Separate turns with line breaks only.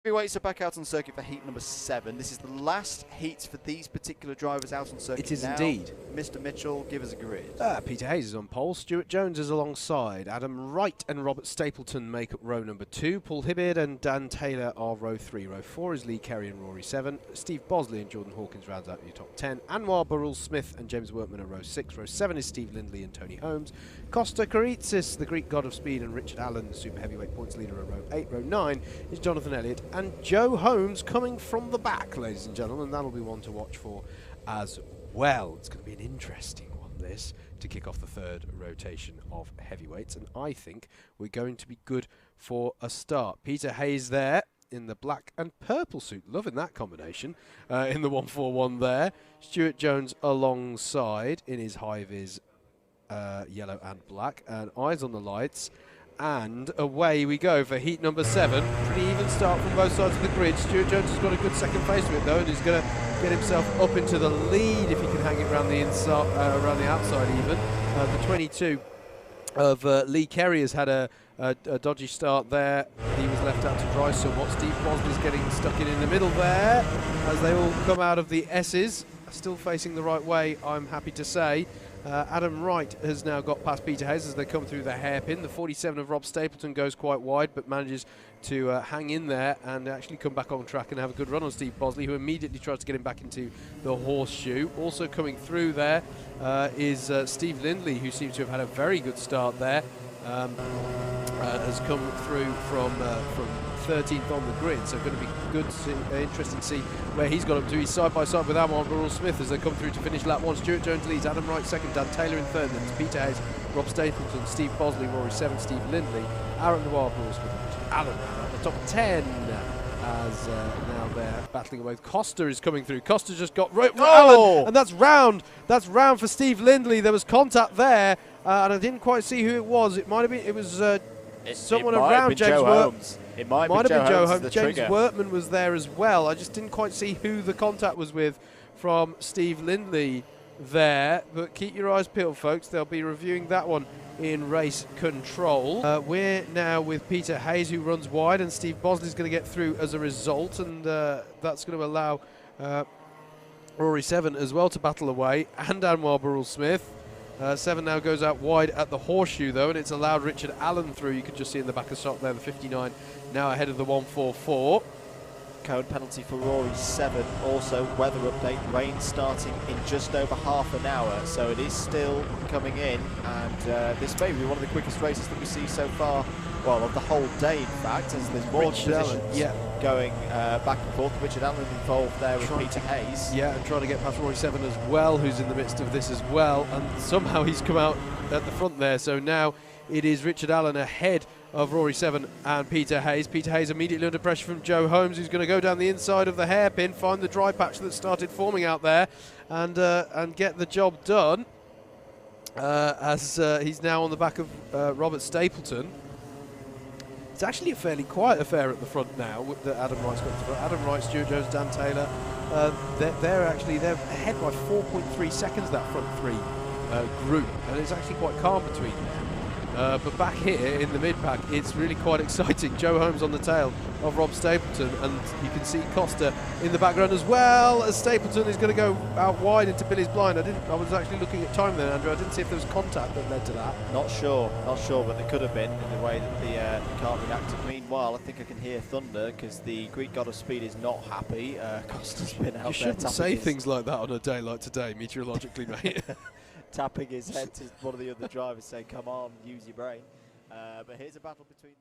Heavyweights are back out on circuit for heat number 7. This is the last heat for these particular drivers out on circuit.
It is
now.
indeed.
Mr. Mitchell, give us a grid.
Peter Hayes is on pole. Stuart Jones is alongside. Adam Wright and Robert Stapleton make up row number 2. Paul Hibbard and Dan Taylor are row 3. Row 4 is Lee Kerry and Rory 7. Steve Bosley and Jordan Hawkins rounds out your top 10. Anwar Burrell Smith and James Workman are row 6. Row 7 is Steve Lindley and Tony Holmes. Costa Karitsis, the Greek god of speed, and Richard Allen, the super heavyweight points leader, are row 8. Row 9 is Jonathan Elliott and Joe Holmes coming from the back, ladies and gentlemen. That'll be one to watch for as well. It's going to be an interesting one, this, to kick off the third rotation of heavyweights, and I think we're going to be good for a start. Peter Hayes there in the black and purple suit, loving that combination, in the 141 there. Stuart Jones alongside in his high-vis yellow and black, and eyes on the lights. And away we go for heat number 7. Pretty even start from both sides of the grid. Stuart Jones has got a good second face to it though, and he's going to get himself up into the lead if he can hang it around the inside, around the outside even. The 22 of Lee Kerry has had a dodgy start there. He was left out to dry somewhat. Steve Bosley's getting stuck in the middle there as they all come out of the S's. Still facing the right way, I'm happy to say. Adam Wright has now got past Peter Hayes as they come through the hairpin. The 47 of Rob Stapleton goes quite wide, but manages to hang in there and actually come back on track and have a good run on Steve Bosley, who immediately tries to get him back into the horseshoe. Also coming through there is Steve Lindley, who seems to have had a very good start there. Has come through from 13th on the grid, so going to be good, interesting to see where he's got up to. He's side by side with Anwar Burrell Smith as they come through to finish lap 1. Stuart Jones leads, Adam Wright second, Dan Taylor in third, then it's Peter Hayes, Rob Stapleton, Steve Bosley, Rory 7, Steve Lindley, Aaron Noir, Burrell Smith, and Alan at the top 10 as now they're battling away. Costa is coming through. Costa just got Alan, and that's round. That's round for Steve Lindley. There was contact there, and I didn't quite see who it was. It might have been. It was someone around James Workman.
It might
have been Joe Holmes. James
trigger.
Workman was there as well. I just didn't quite see who the contact was with from Steve Lindley there. But keep your eyes peeled, folks. They'll be reviewing that one in race control. We're now with Peter Hayes, who runs wide, and Steve Bosley's going to get through as a result, and that's going to allow Rory 7 as well to battle away, and Anwar Burrell Smith. 7 now goes out wide at the horseshoe though, and it's allowed Richard Allen through. You can just see in the back of the shot there, the 59 now ahead of the 144.
Code penalty for Rory 7. Also, weather update, rain starting in just over half an hour, so it is still coming in, and this may be one of the quickest races that we see so far, well, of the whole day in fact, as there's more positions going back and forth. Richard Allen involved there with Peter Hayes.
Yeah, and trying to get past Rory 7 as well, who's in the midst of this as well, and somehow he's come out at the front there, so now it is Richard Allen ahead of Rory 7 and Peter Hayes. Peter Hayes immediately under pressure from Joe Holmes, who's going to go down the inside of the hairpin, find the dry patch that started forming out there, and get the job done. As he's now on the back of Robert Stapleton. It's actually a fairly quiet affair at the front now that Adam Wright's got to the front. Adam Wright, Stuart Jones, Dan Taylor, they're ahead by 4.3 seconds, that front three group, and it's actually quite calm between them. But back here in the mid-pack, it's really quite exciting. Joe Holmes on the tail of Rob Stapleton, and you can see Costa in the background as well, as Stapleton is going to go out wide into Billy's blind. I was actually looking at time there, Andrew. I didn't see if there was contact that led to that.
Not sure, but there could have been in the way that the car reacted. Meanwhile, I think I can hear thunder because the Greek god of speed is not happy. Costa's been out there.
You shouldn't say things like that on a day like today, meteorologically, mate.
Tapping his head to one of the other drivers saying, come on, use your brain. But here's a battle between...